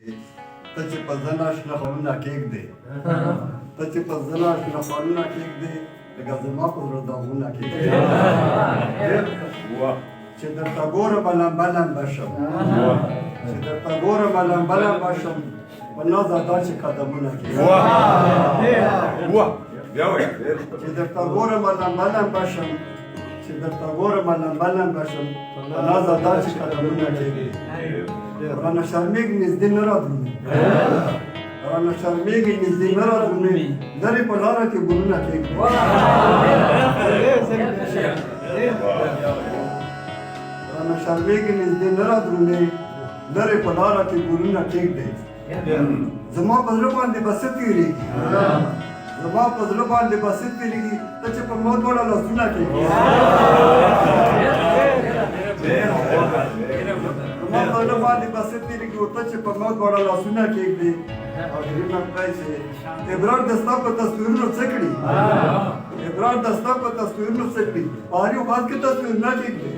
ته چې په زنه شنه خالونه کېږدې ته چې په زنه شنه خالونه کېږدې لکه زما په زړه داغونه کېږدې چې درته ګورم لمبه لمبه شم چې درته ګورم لمبه لمبه شم په ناز ادا چې قدمونه کېږدې چې درته ګورم لمبه لمبه شم چې درته ګورم لمبه لمبه شم په ناز ادا چې قدمونه کېږدې رانه شرمېږي نږدې نه رادرومي رانه شرمېږي نږدې نه رادرومي لرې په لاره کې ګلونه کېږدي رانه شرمېږي نږدې نه رادرومي لرې په لاره کې ګلونه کېږدي زما په زړه باندې به څه تېرېږي زما په زړه باندې به څه تېرېږي ته چې په ما دواړه لاسونه کېږدي زما په زړه باندې به څه تېرېږي ته چې په ما دواړه لاسونه کېږدي آخري مطلب چې ابرار د ستا په تصویرونو څه کړي ابرار د ستا په تصویرونو څه کړي په هر یو بات کې تصویرونه کېږدي